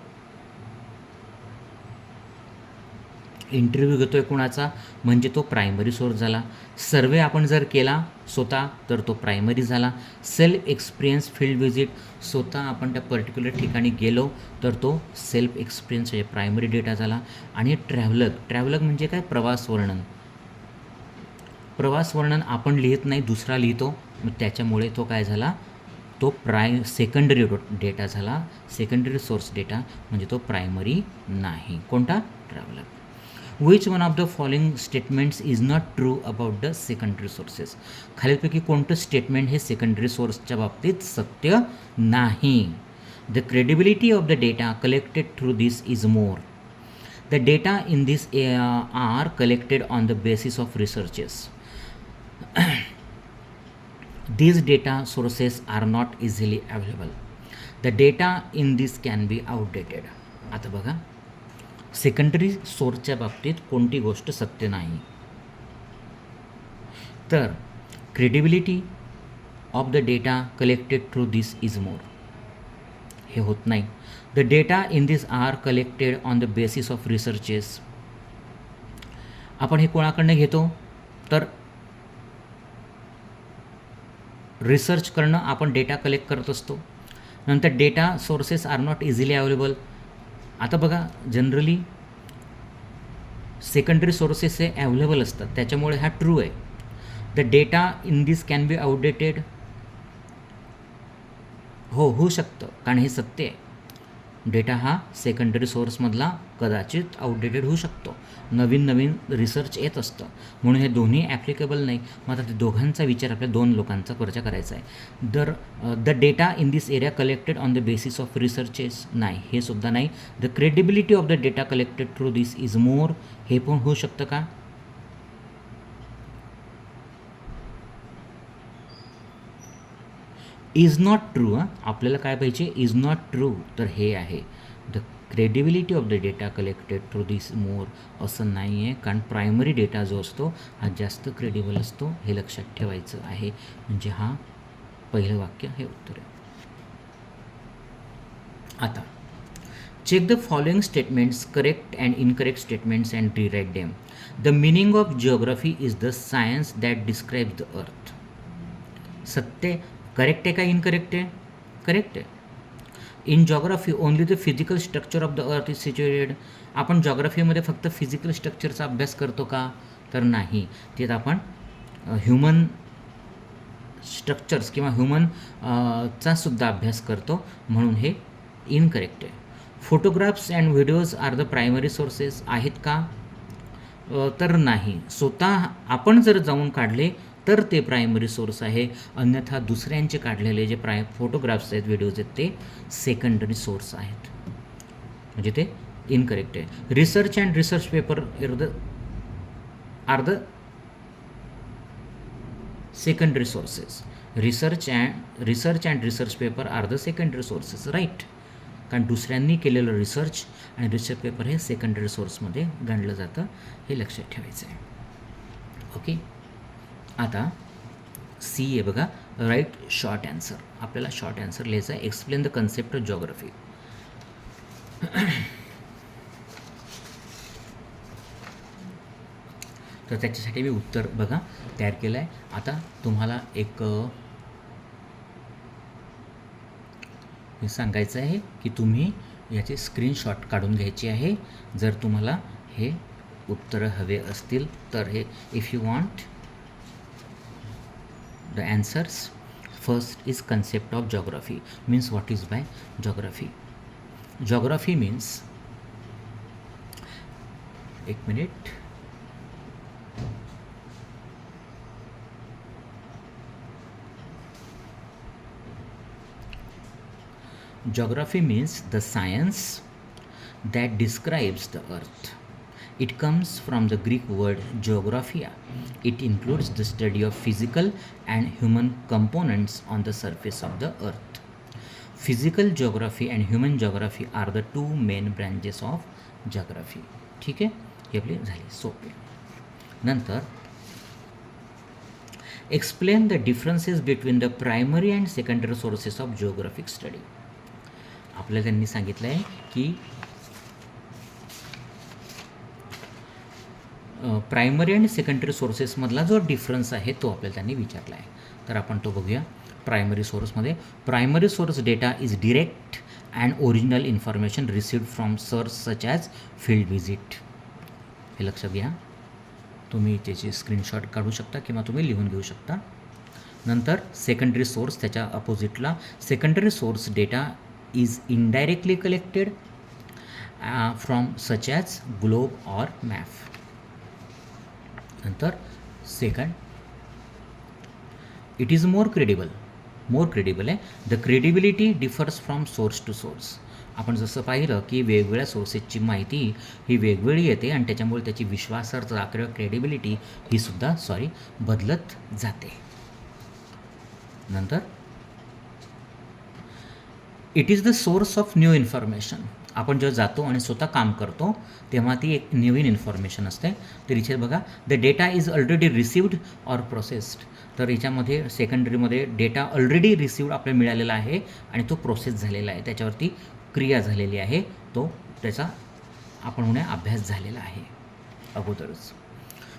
इंटरव्ह्यू घेतो आहे कोणाचा, म्हणजे तो प्रायमरी सोर्स झाला. सर्वे आपण जर केला स्वतः तर तो प्रायमरी झाला. सेल्फ एक्सपिरियन्स फील्ड व्हिजिट, स्वतः आपण त्या पर्टिक्युलर ठिकाणी गेलो तर तो सेल्फ एक्सपिरियन्स म्हणजे प्रायमरी डेटा झाला. आणि ट्रॅव्हलग म्हणजे काय, प्रवास वर्णन. प्रवास वर्णन आपण लिहित नाही, दुसरा लिहितो, मग त्याच्यामुळे तो काय झाला, तो सेकंडरी डेटा झाला. सेकंडरी सोर्स डेटा म्हणजे तो प्रायमरी नाही. कोणता, traveller. Which one of the following statements is not true about the secondary sources. खालीलपैकी कोणतं स्टेटमेंट हे सेकंडरी सोर्सच्या बाबतीत सत्य नाही. The credibility of the data collected through this is more. The data in this are collected on the basis of researches. these data sources are not easily available. The data in this can be outdated. आता बघा, secondary सोर्सच्या बाबतीत कोणती गोष्ट सत्य नाही. तर credibility of the data collected through this is more. हे होत नाही. The data in this are collected on the basis of researches. आपण हे कोणाकडनं घेतो तर रिसर्च करणं आपण डेटा कलेक्ट करत असतो. नंतर data sources are not easily available. आता बघा, जनरली सेकंडरी सोर्सेस हे अवेलेबल असतात, त्याच्यामुळे हा ट्रू आहे. The data in this can be outdated. हो, होऊ शकतं, कारण हे सत्य आहे. डेटा हा सेकंडरी सोर्समधला कदाचित आउटडेटेड होऊ शकतो. नवीन नवीन रिसर्च येत असतं, म्हणून हे दोन्ही ॲप्लिकेबल नाही. मग आता ते दोघांचा विचार आपल्या दोन लोकांचा वरच्या करायचा आहे. The data in this area collected on the basis of researches, नाही, हे सुद्धा नाही. The credibility of the data collected through this is more, हे पण होऊ शकतं का? Is not true. आपल्याला काय पाहिजे? इज नॉट ट्रू, तर हे आहे. The credibility of the data collected through this more, असं नाही आहे, कारण प्रायमरी डेटा जो असतो हा जास्त क्रेडिबल असतो. हे लक्षात ठेवायचं आहे. म्हणजे हा पहिलं वाक्य हे उत्तर आहे. आता check the following statements, correct and incorrect statements and rewrite them. The meaning of geography is the science that describes the earth. सत्य करेक्ट आहे का इनकरेक्ट आहे? करेक्ट आहे. In geography only the physical structure of the earth is situated. आपण जॉग्राफीमध्ये फक्त physical स्ट्रक्चरचा अभ्यास करतो का? तर नाही. त्यात आपण ह्युमन स्ट्रक्चर्स किंवा ह्युमन चा सुद्धा अभ्यास करतो, म्हणून हे इनकरेक्ट आहे. Photographs and videos are the primary sources आहेत का? तर नाही. स्वतः आपण जर जाऊन काढले तर ते प्रायमरी सोर्स आहे, अन्यथा दुसऱ्यांचे काढलेले जे फोटोग्राफ्स आहेत, व्हिडिओज आहेत, ते सेकंडरी सोर्स आहेत. म्हणजे ते इनकरेक्ट आहे. Research and research paper are the secondary sources. Research and research paper are the secondary sources, right. कारण दुसऱ्यांनी केलेलं रिसर्च आणि रिसर्च पेपर हे सेकंडरी सोर्समध्ये गणलं जातं, हे लक्षात ठेवायचं आहे. ओके. आता सी आहे बघा, राईट शॉर्ट ॲन्सर. आपल्याला शॉर्ट ॲन्सर लिहायचं आहे. Explain the concept of geography. तर त्याच्यासाठी मी उत्तर बघा तयार केलं आहे. आता तुम्हाला एक हे सांगायचं आहे की तुम्ही याचे स्क्रीनशॉट काढून घ्यायची आहे जर तुम्हाला हे उत्तरं हवे असतील तर. हे if you want the answers, first is concept of geography, means what is by geography. Geography means, एक minute, geography means the science that describes the earth. It comes from the Greek word geographia. It includes the study of physical and human components on the surface of the earth. Physical geography and human geography are the two main branches of geography. ठीक आहे, ही आपली झाली सोपी. नंतर explain the differences between the primary and secondary sources of geographic study. आपल्याला त्यांनी सांगितलं आहे की प्रायमरी आणि सेकंडरी सोर्सेसमधला जो डिफरन्स आहे तो आपल्याला त्यांनी विचारला आहे. तर आपण तो बघूया. प्रायमरी सोर्समध्ये primary source data is direct and original information received from source such as field visit. हे लक्षात घ्या. तुम्ही त्याची स्क्रीनशॉट काढू शकता किंवा तुम्ही लिहून घेऊ शकता. नंतर सेकंडरी सोर्स, त्याच्या अपोजिटला secondary source data is indirectly collected from such as globe or map. नंतर second, it is more credible आहे. The credibility differs from source to source. आपण जसं पाहिलं की वेगवेगळ्या सोर्सेसची माहिती ही वेगवेगळी येते आणि त्याच्यामुळे त्याची विश्वासार्हता किंवा क्रेडिबिलिटी ही सुद्धा बदलत जाते. नंतर it is the source of new information. आपण जेव्हा जातो आणि स्वतः काम करतो तेव्हा ती एक नवीन इन्फॉर्मेशन असते. तर इथे बघा, the data is already received or processed. तर याच्यामध्ये सेकंडरीमध्ये डेटा ऑलरेडी रिसिव्ड आपल्याला मिळालेला आहे आणि तो प्रोसेस झालेला आहे, त्याच्यावरती क्रिया झालेली आहे, तो त्याचा आपण म्हणूया अभ्यास झालेला आहे अगोदरच.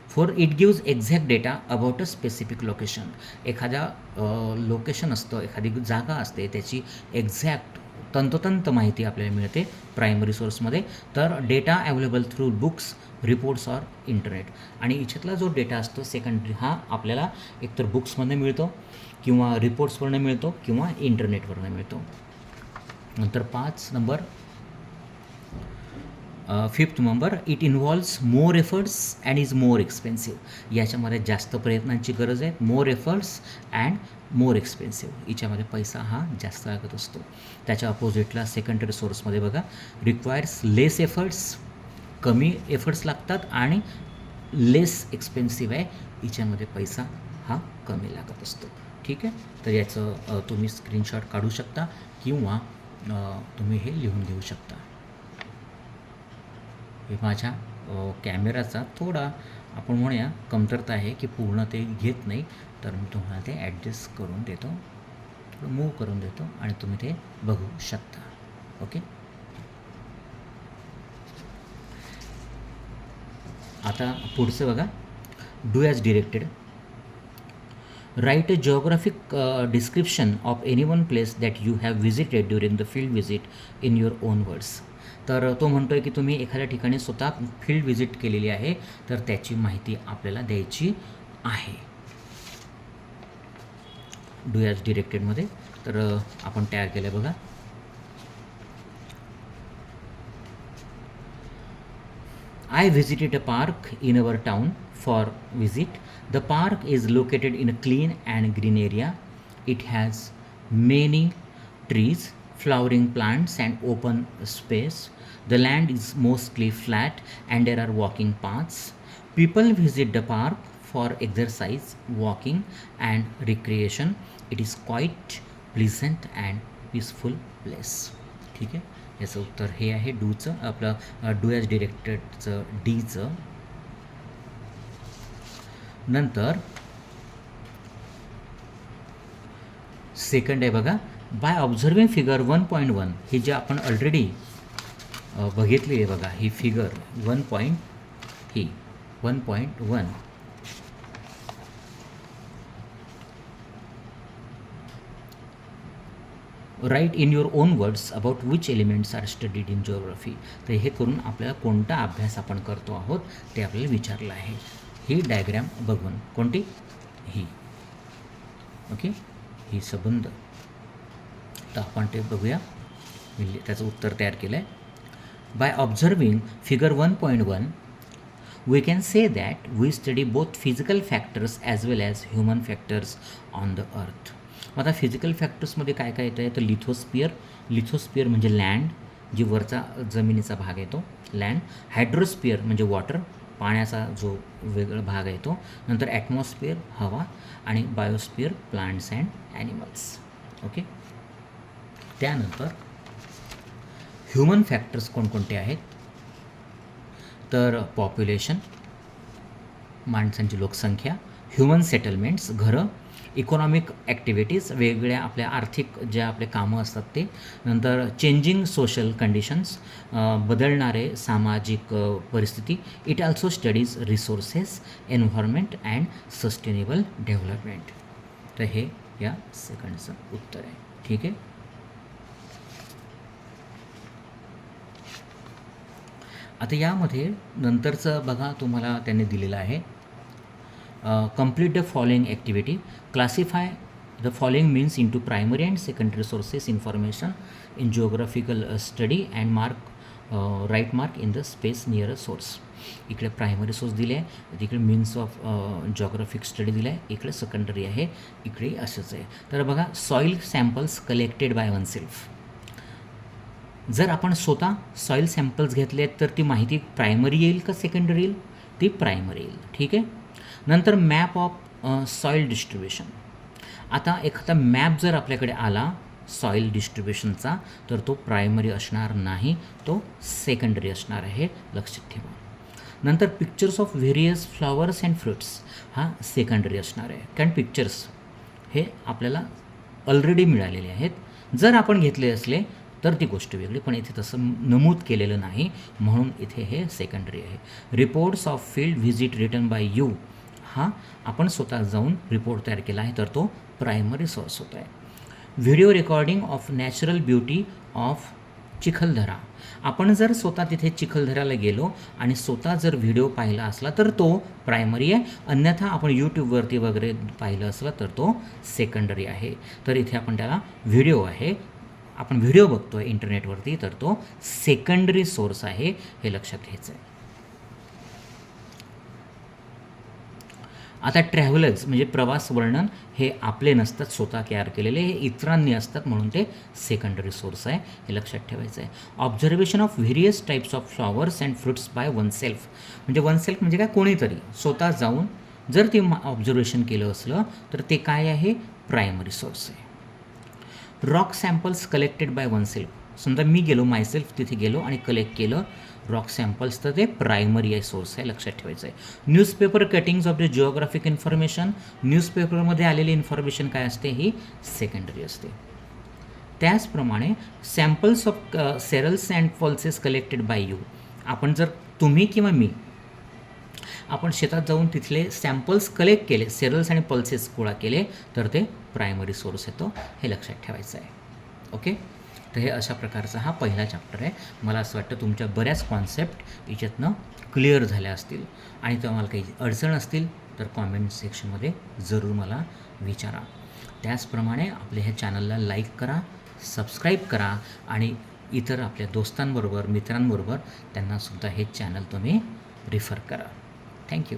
For it gives exact data about a specific location. एखाद्या लोकेशन असतं, एखादी जागा असते, त्याची एक्झॅक्ट तंतोतंत माहिती आपल्याला मिळते प्रायमरी सोर्समध्ये. तर data available through books, reports or internet. आणि याच्यातला जो डेटा असतो सेकंडरी, हा आपल्याला एकतर बुक्समधनं मिळतो किंवा रिपोर्ट्सवरनं मिळतो किंवा इंटरनेटवरनं मिळतो. नंतर 5 number, 5th number, it involves more efforts and is more expensive. याच्यामध्ये जास्त प्रयत्नांची गरज आहे, more efforts and more expensive. याच्यामध्ये पैसा हा जास्त लागत असतो. त्याच्या अपोजिटला सेकंडरी सोर्समध्ये बघा, रिक्वायर्स लेस एफर्ट्स, कमी एफर्ट्स लागतात आणि लेस एक्सपेन्सिव्ह आहे, याच्यामध्ये पैसा हा कमी लागत असतो. ठीक आहे. तर याचं तुम्ही स्क्रीनशॉट काढू शकता किंवा तुम्ही हे लिहून घेऊ शकता. हे माझ्या कॅमेराचा थोडा आपण म्हणूया कमतरता आहे की पूर्ण ते घेत नाही, तर मी तुम्हाला ते ॲडजस्ट करून देतो, थोडं मूव करून देतो आणि तुम्ही ते बघू शकता. ओके. आता पुढचं बघा, do as directed. Right a geographic description of any one place that you have visited during the field visit in your own words. तर तो म्हणतो आहे की तुम्ही एखाद्या ठिकाणी स्वतः फील्ड विजिट केलेली आहे, तर त्याची माहिती आपल्याला द्यायची आहे डू ॲज डिरेक्टेडमध्ये. तर आपण तयार केलं आहे बघा. I visited a park in our town for visit. The park is located in a clean and green area. It has many trees, flowering plants and open space. The land is mostly flat and there are walking paths. People visit the park for exercise, walking and recreation. It is quite pleasant and peaceful place. ठीक आहे. याचं उत्तर हे आहे डूचं, आपलं do as डिरेक्टेडचं डीचं. नंतर second आहे बघा, बाय ऑब्झर्विंग फिगर 1.1. ही जे आपण ऑलरेडी बघितली आहे बघा, ही figure 1.1. Write in your own words about which elements are studied in geography. तर हे करून आपल्याला कोणता अभ्यास आपण करतो आहोत ते आपल्याला विचारलं आहे. ही डायग्रॅम बघून, कोणती? ही. ओके. ही संबंध. तर आपण ते बघूया, त्याचं उत्तर तयार केलं आहे. By observing figure 1.1 we can say that we study both physical factors as well as human factors on the earth. आता फिजिकल फॅक्टर्समध्ये काय काय येतं आहे, तर लिथोस्पियर म्हणजे लँड, जी वरचा जमिनीचा भाग आहे तो लँड. हायड्रोस्पियर म्हणजे वॉटर, पाण्याचा जो वेगळा भाग आहे तो. नंतर ॲटमॉस्फिअर हवा आणि biosphere plants and animals. Okay. त्यानंतर ह्युमन फॅक्टर्स कोणकोणते आहेत, तर पॉप्युलेशन, माणसांची लोकसंख्या, ह्युमन सेटलमेंट्स, घरं, इकॉनॉमिक ॲक्टिव्हिटीज, वेगवेगळ्या आपल्या आर्थिक ज्या आपले कामं असतात ते. नंतर चेंजिंग सोशल कंडिशन्स, बदलणारे सामाजिक परिस्थिती. It also studies resources, environment and sustainable development. तर हे या सेकंडचं उत्तर आहे. ठीक आहे. आता यामध्ये नंतरचं बघा, तुम्हाला त्यांनी दिलेलं आहे, complete the following activity. Classify the following means into primary and secondary sources information in geographical study and right mark in the space near a source. इकडे प्रायमरी सोर्स दिले आहे, तिकडे मीन्स ऑफ जॉग्राफिक स्टडी दिला आहे, इकडे secondary आहे, इकडे असंच आहे. तर बघा, soil samples collected by one self. जर आपण स्वतः सॉईल सॅम्पल्स घेतले आहेत तर ती माहिती प्रायमरी येईल का सेकंडरी येईल? ती प्रायमरी येईल. ठीक आहे. नंतर मॅप ऑफ सॉईल डिस्ट्रीब्युशन. आता एखादा मॅप जर आपल्याकडे आला सॉईल डिस्ट्रीब्युशनचा तर तो प्रायमरी असणार नाही, तो सेकंडरी असणार आहे, लक्षात ठेवा. नंतर pictures of various flowers and fruits हा सेकंडरी असणार आहे, कारण पिक्चर्स हे आपल्याला ऑलरेडी मिळालेले आहेत. जर आपण घेतले असले तर ती गोष्ट वेगळी, पण इथे तसं नमूद केलेलं नाही म्हणून इथे हे सेकंडरी आहे. Reports of field visit written by you हा आपण स्वतः जाऊन रिपोर्ट तयार केला आहे तर तो प्रायमरी सोर्स होत आहे. Video recording of natural beauty of Chikhaldara, आपण जर स्वतः तिथे चिखलदऱ्याला गेलो आणि स्वतः जर व्हिडिओ पाहिला असला तर तो प्रायमरी आहे, अन्यथा आपण यूट्यूबवरती वगैरे पाहिलं असलं तर तो सेकंडरी आहे. तर इथे आपण त्याला व्हिडिओ आहे, आपण व्हिडिओ बघतो आहे इंटरनेटवरती तर तो सेकंडरी सोर्स आहे, हे लक्षात घ्यायचं आहे. आता ट्रॅव्हलर्स म्हणजे प्रवास वर्णन हे आपले नसतात, स्वतः तयार केलेले, हे इतरांनी असतात म्हणून ते सेकंडरी सोर्स आहे, हे लक्षात ठेवायचं आहे. Observation of various types of flowers and fruits by oneself, म्हणजे वनसेल्फ म्हणजे काय, कोणीतरी स्वतः जाऊन जर ते ऑब्झर्वेशन केलं असलं तर ते काय आहे, प्रायमरी सोर्स आहे. Rock samples collected by oneself, समजा मी गेलो मायसेल्फ तिथे गेलो आणि कलेक्ट केलं रॉक सॅम्पल्स तर ते प्रायमरी आहे, सोर्स आहे, लक्षात ठेवायचं आहे. Newspaper cuttings of the geographic information, न्यूजपेपरमध्ये आलेली इन्फॉर्मेशन काय असते, ही सेकंडरी असते. त्याचप्रमाणे samples of cereals and pulses collected by you, आपण जर तुम्ही किंवा मी आपण शेतात जाऊन तिथले सॅम्पल्स कलेक्ट केले, सेरल्स आणि पल्सेस गोळा केले तर ते प्रायमरी सोर्स येतो, हे लक्षात ठेवायचं आहे. ओके, तर हे अशा प्रकारचा हा पहिला चॅप्टर आहे. मला असं वाटतं तुमच्या बऱ्याच कॉन्सेप्ट याच्यातनं क्लिअर झाल्या असतील आणि तुम्हाला काही अडचण असतील तर कॉमेंट सेक्शनमध्ये जरूर मला विचारा. त्याचप्रमाणे आपल्या ह्या चॅनलला लाईक करा, सबस्क्राईब करा आणि इतर आपल्या दोस्तांबरोबर मित्रांबरोबर त्यांनासुद्धा हे चॅनल तुम्ही रिफर करा. थँक्यू.